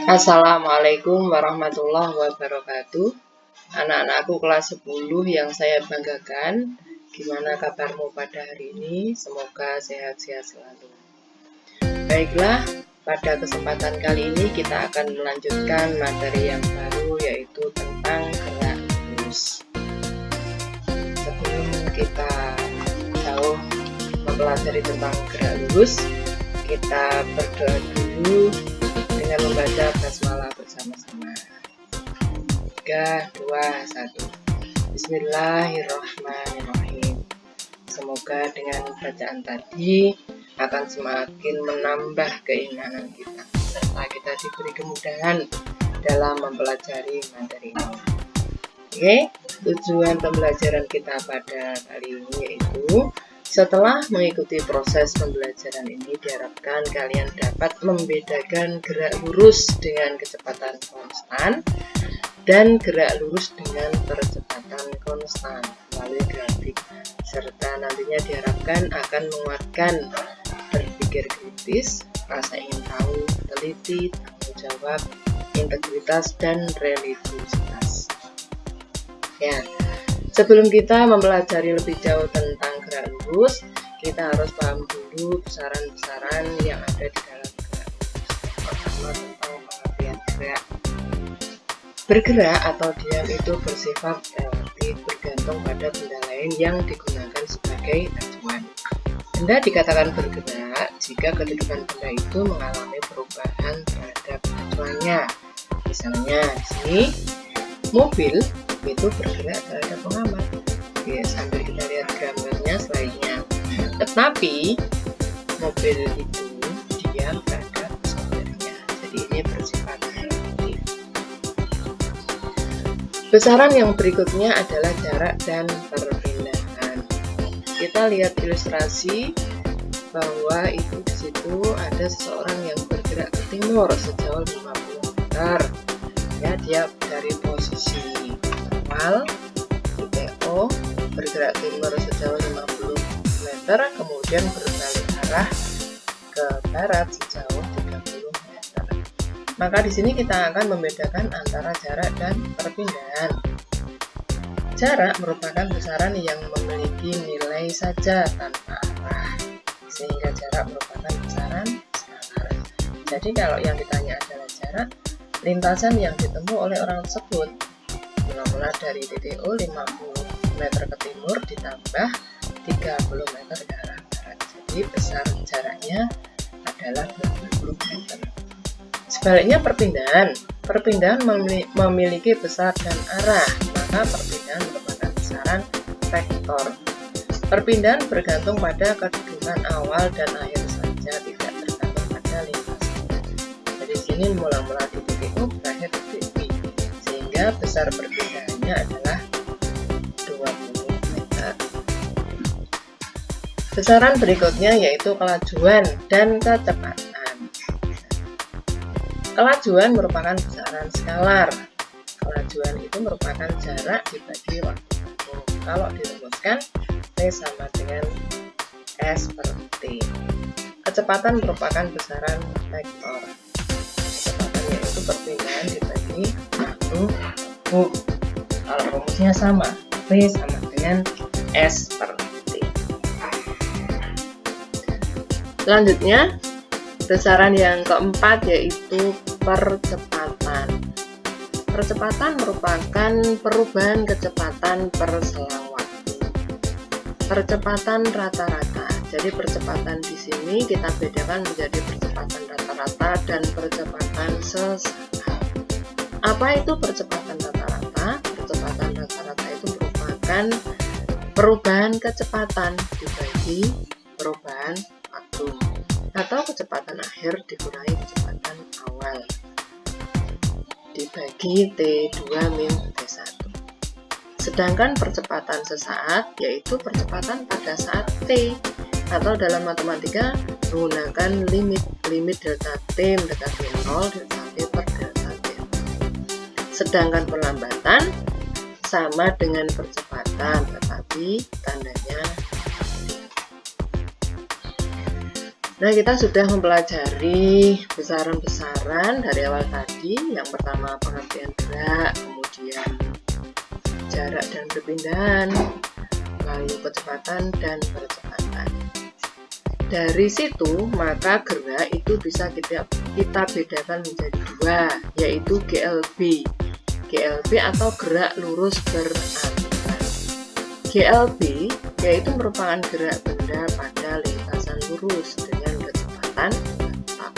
Assalamualaikum warahmatullahi wabarakatuh. Anak-anakku kelas 10 yang saya banggakan. Gimana kabarmu pada hari ini? Semoga sehat-sehat selalu. Baiklah, pada kesempatan kali ini kita akan melanjutkan materi yang baru, yaitu tentang gerak lurus. Sebelum kita jauh mempelajari tentang gerak lurus, kita berdoa dulu dengan membaca basmalah bersama-sama. 3, 2, 1. Bismillahirrahmanirrahim. Semoga dengan bacaan tadi akan semakin menambah keimanan kita, serta kita diberi kemudahan dalam mempelajari materi ini. Oke, tujuan pembelajaran kita pada kali ini yaitu setelah mengikuti proses pembelajaran ini, diharapkan kalian dapat membedakan gerak lurus dengan kecepatan konstan dan gerak lurus dengan percepatan konstan melalui grafik, serta nantinya diharapkan akan menguatkan berpikir kritis, rasa ingin tahu, teliti, tanggung jawab, integritas, dan religiusitas. Ya, sebelum kita mempelajari lebih jauh tentang gerak lurus, kita harus paham dulu besaran-besaran yang ada di dalam gerak lurus. Pertama, tentang pengertian gerak. Bergerak atau diam itu bersifat relatif, bergantung pada benda lain yang digunakan sebagai acuan. Benda dikatakan bergerak jika kedudukan benda itu mengalami perubahan terhadap acuannya. Misalnya di sini, mobil itu bergerak terhadap pengamat. Oke, sambil kita lihat gambarnya selanjutnya. Tetapi mobil itu diam terhadap sopirnya. Jadi ini bersifat relatif. Besaran yang berikutnya adalah jarak dan perpindahan. Kita lihat ilustrasi bahwa itu di situ ada seseorang yang bergerak ke timur sejauh 50 meter. Ya, dia dari posisi awal TO bergerak timur sejauh 50 meter, kemudian berbalik arah ke barat sejauh 30 meter. Maka di sini kita akan membedakan antara jarak dan perpindahan. Jarak merupakan besaran yang memiliki nilai saja tanpa arah, sehingga jarak merupakan besaran skalar. Jadi kalau yang ditanya adalah jarak, lintasan yang ditempuh oleh orang tersebut mula dari titik O 50 meter ke timur ditambah 30 meter ke arah barat. Jadi besar jaraknya adalah 20 meter. Sebaliknya perpindahan memiliki besar dan arah, maka perpindahan merupakan besaran vektor. Perpindahan bergantung pada kedudukan awal dan akhir saja, tidak tergantung pada lintasannya. Jadi sini mula-mula di titik O, berakhir di titik B, sehingga besar perpindahannya adalah 20 meter. Besaran berikutnya yaitu kelajuan dan kecepatan. Kelajuan merupakan besaran skalar. Kelajuan itu merupakan jarak dibagi waktu tempuh. Kalau dirumuskan, T sama dengan S per T. Kecepatan merupakan besaran vektor. Kecepatan yaitu perpindahan dibagi waktu tempuh. Kalau rumusnya sama, V sama dengan S per T. Selanjutnya, besaran yang keempat yaitu percepatan. Percepatan merupakan perubahan kecepatan per selang waktu. Percepatan rata-rata. Jadi percepatan di sini kita bedakan menjadi percepatan rata-rata dan percepatan sesaat. Apa itu percepatan rata-rata? Percepatan rata-rata itu merupakan perubahan kecepatan dibagi perubahan waktu, atau kecepatan akhir dikurangi kecepatan awal dibagi T2 min T1. Sedangkan percepatan sesaat yaitu percepatan pada saat T, atau dalam matematika menggunakan limit delta T mendekati 0, delta T per delta T. Sedangkan perlambatan sama dengan percepatan, tetapi tandanya Nah, kita sudah mempelajari besaran-besaran dari awal tadi. Yang pertama pengertian gerak, kemudian jarak dan perpindahan, lalu kecepatan dan percepatan. Dari situ maka gerak itu bisa kita bedakan menjadi dua, yaitu GLB. GLB atau gerak lurus beraturan. GLB yaitu merupakan gerak benda pada lintasan lurus dengan kecepatan tetap.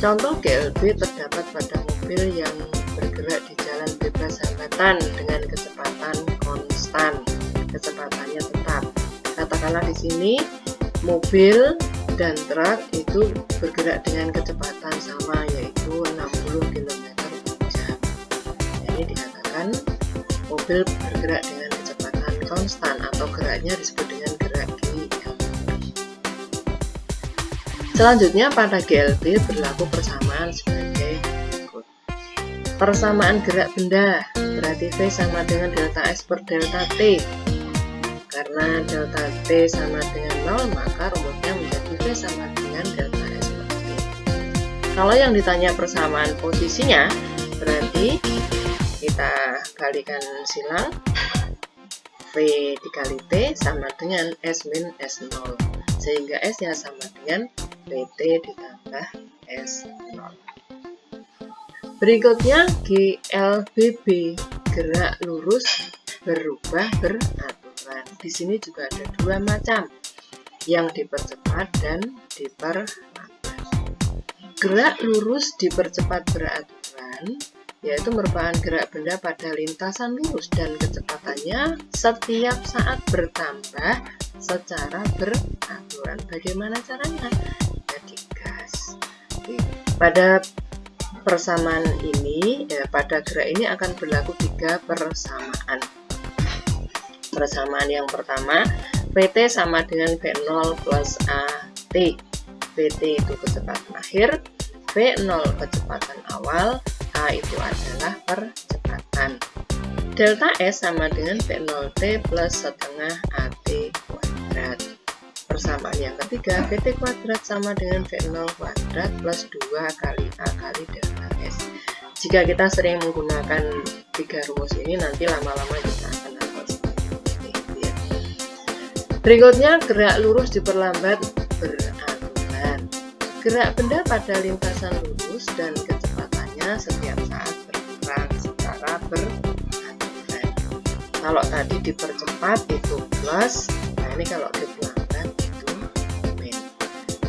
Contoh GLB terdapat pada mobil yang bergerak di jalan bebas hambatan dengan kecepatan konstan, kecepatannya tetap. Katakanlah di sini mobil dan truk itu bergerak dengan kecepatan sama, yaitu 60 km per jam. Ini dikatakan mobil bergerak dengan kecepatan konstan atau geraknya disebut dengan gerak GLB. Selanjutnya pada GLB berlaku persamaan sebagai berikut. Persamaan gerak benda berarti V sama dengan delta S per delta T. Karena delta T sama dengan 0, maka rumusnya menjadi V sama dengan delta S per T. Kalau yang ditanya persamaan posisinya, berarti kita kalikan silang, V dikali T sama dengan S min S0, sehingga S nya sama dengan PT ditambah S0. Berikutnya GLBB, gerak lurus berubah beraturan. Di sini juga ada dua macam, yang dipercepat dan diperlambat. Gerak lurus dipercepat beraturan yaitu merupakan gerak benda pada lintasan lurus dan kecepatannya setiap saat bertambah secara beraturan. Bagaimana caranya? Ya digas. Pada persamaan ini, pada gerak ini akan berlaku 3 persamaan. Persamaan yang pertama, PT sama dengan V0 plus AT. PT itu kecepatan akhir, V0 kecepatan awal, A itu adalah percepatan. Delta S sama dengan V0T plus setengah AT kuadrat. Persamaan yang ketiga, VT kuadrat sama dengan V0 kuadrat plus 2 kali A kali delta S. Jika kita sering menggunakan 3 rumus ini, nanti lama-lama kita akan hafal seperti ini. Berikutnya, gerak lurus diperlambat beraturan. Gerak benda pada lintasan lurus dan kecepatannya setiap saat berkurang secara beraturan. Kalau tadi dipercepat itu plus, nah ini kalau diperlambat itu min.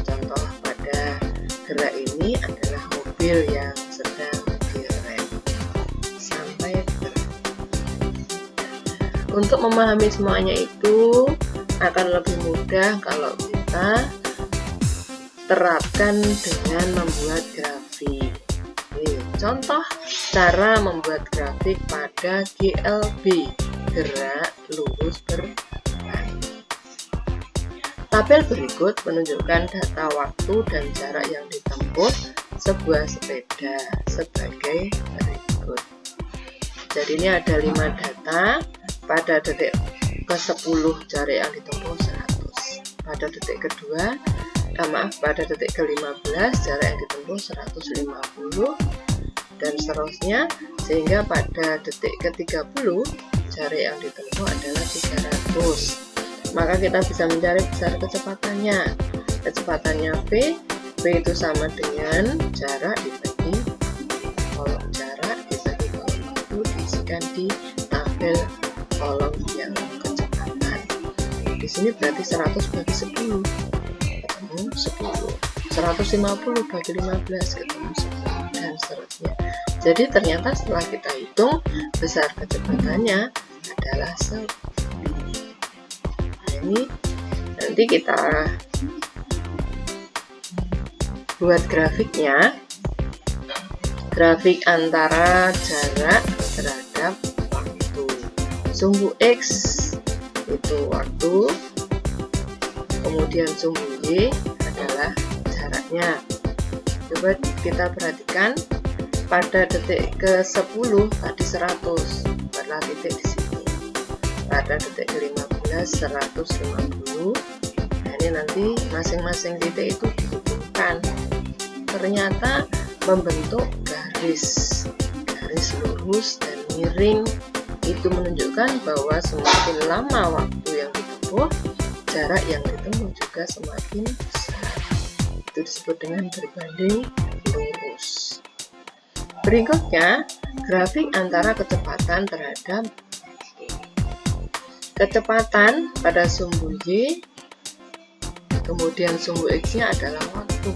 Contoh pada gerak ini adalah mobil yang sedang direm sampai berhenti. Untuk memahami semuanya itu akan lebih mudah kalau kita terapkan dengan membuat grafik. Contoh cara membuat grafik pada GLB, gerak lurus beraturan. Tabel berikut menunjukkan data waktu dan jarak yang ditempuh sebuah sepeda sebagai berikut. Jadi ini ada 5 data. Pada detik ke-10 jarak yang ditempuh 100. Pada detik kedua, pada detik ke-15 jarak yang ditempuh 150 dan seterusnya, sehingga pada detik ke-30 jarak yang ditempuh adalah 300. Maka kita bisa mencari besar kecepatannya. Kecepatannya V itu sama dengan jarak dibagi kolom jarak dibagi kolom waktu diisikan di tabel kolom yang kecepatan. Di sini berarti 100 bagi 10 ketemu 10. 150 bagi 15 ketemu 10 dan seterusnya. Jadi ternyata setelah kita hitung besar kecepatannya adalah 10. Nah, ini nanti kita buat grafiknya. Grafik antara jarak terhadap waktu. Sumbu X itu waktu, kemudian sumbu Y adalah jaraknya. Coba kita perhatikan pada detik ke-10 tadi 100, buatlah titik di sini. Pada detik ke-15 150. Nah, Ini nanti masing-masing titik itu dihubungkan, ternyata membentuk garis lurus dan miring. Itu menunjukkan bahwa semakin lama waktu yang ditempuh, jarak yang ditempuh juga semakin besar. Itu disebut dengan berbanding lurus. Berikutnya, grafik antara kecepatan terhadap kecepatan pada sumbu Y, kemudian sumbu X-nya adalah waktu.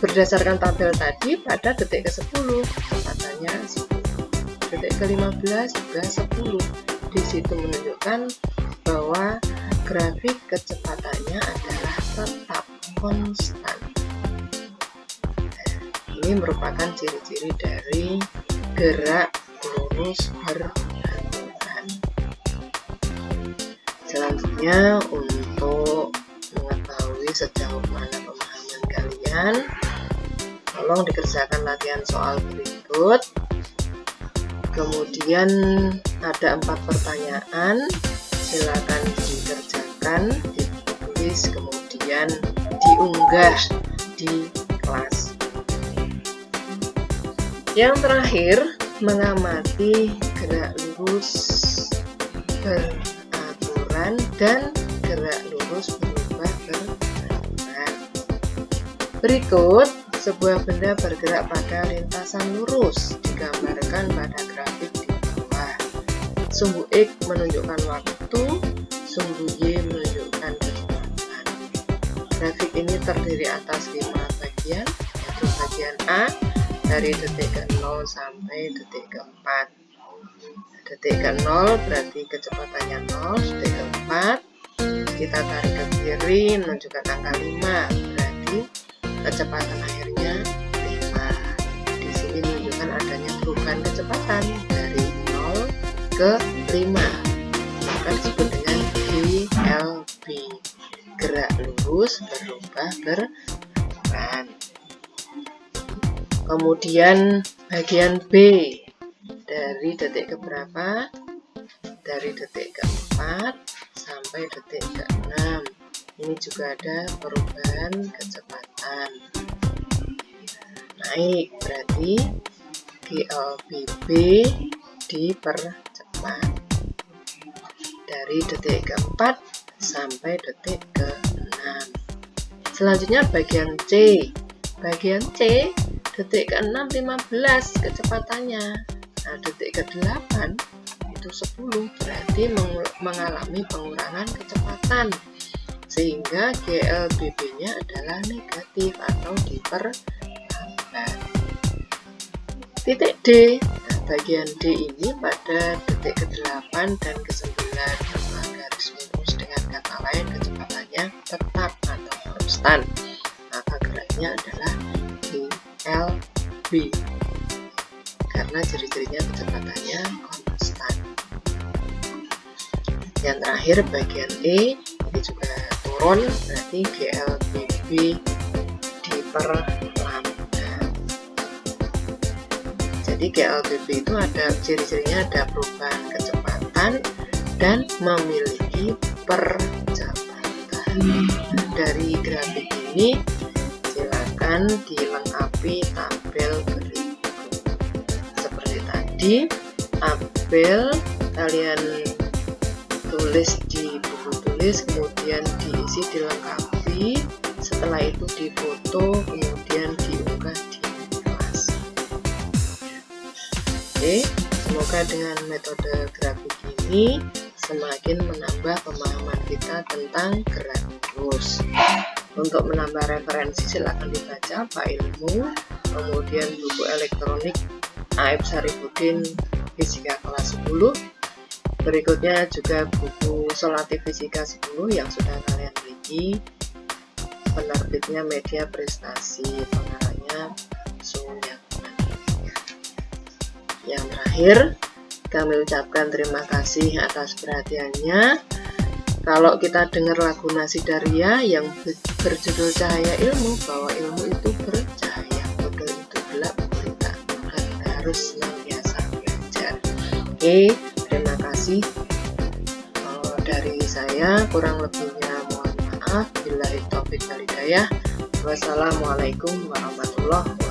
Berdasarkan tabel tadi, pada detik ke-10 kecepatannya 10, detik ke-15 juga 10. Di situ menunjukkan bahwa grafik kecepatannya adalah tetap konstan. Ini merupakan ciri-ciri dari gerak lurus beraturan. Selanjutnya, untuk mengetahui sejauh mana pemahaman kalian, tolong dikerjakan latihan soal berikut. Kemudian ada 4 pertanyaan, silakan dikerjakan, ditulis, kemudian diunggah di kelas. Yang terakhir, mengamati gerak lurus beraturan dan gerak lurus berubah beraturan. Berikut, sebuah benda bergerak pada lintasan lurus, digambarkan pada grafik di bawah. Sumbu X menunjukkan waktu, sumbu Y menunjukkan kecepatan. Grafik ini terdiri atas 5 bagian, yaitu bagian A dari detik ke-0 sampai detik ke-4. Detik ke-0 berarti kecepatannya 0, detik ke-4 kita tarik ke kiri menunjukkan angka 5, berarti kecepatan akhirnya 5. Di sini menunjukkan adanya perubahan kecepatan dari 0 ke 5, maka disebut dengan GLB, gerak lurus berubah beraturan. Kemudian bagian B, dari detik ke berapa? Dari detik ke-4 sampai detik ke-6. Ini juga ada perubahan kecepatan. Naik, berarti GLBB dipercepat. Dari detik ke-4 sampai detik ke-6. Selanjutnya bagian C. Bagian C, detik ke-6 15 kecepatannya. Nah, detik ke-8 itu 10, berarti mengalami pengurangan kecepatan, sehingga GLBB-nya adalah negatif atau diperlambat. Titik D, nah, bagian D ini pada detik ke-8 dan ke-9 berupa garis lurus, dengan kata lain kecepatannya tetap atau konstan, maka geraknya adalah GLB karena ciri-cirinya kecepatannya konstan. Yang terakhir bagian E, ini juga turun, berarti GLBB diperlambat. Jadi GLBB itu ada ciri-cirinya, ada perubahan kecepatan dan memiliki percepatan. Dari grafik ini silakan dilengkapi tabel berikut. Seperti tadi, tabel kalian tulis di buku tulis, kemudian diisi, dilengkapi, setelah itu difoto, kemudian diunggah di kelas. Oke, semoga dengan metode grafik ini semakin menambah pemahaman kita tentang gerak lurus. Untuk menambah referensi silakan dibaca Pak Ilmu, kemudian buku elektronik Aib Sarifudin Fisika kelas 10. Berikutnya juga buku Solatif Fisika 10 yang sudah kalian miliki. Penerbitnya Media Prestasi, pengarangnya Suryatman. Yang terakhir, kami ucapkan terima kasih atas perhatiannya. Kalau kita dengar lagu Nasidaria yang berjudul Cahaya Ilmu, bahwa ilmu itu bercahaya, bodoh itu gelap gulita, maka kita harus senantiasa belajar. Oke, terima kasih. Dari saya, kurang lebihnya mohon maaf. Billahi taufik wal hidayah. Wassalamualaikum warahmatullahi wabarakatuh.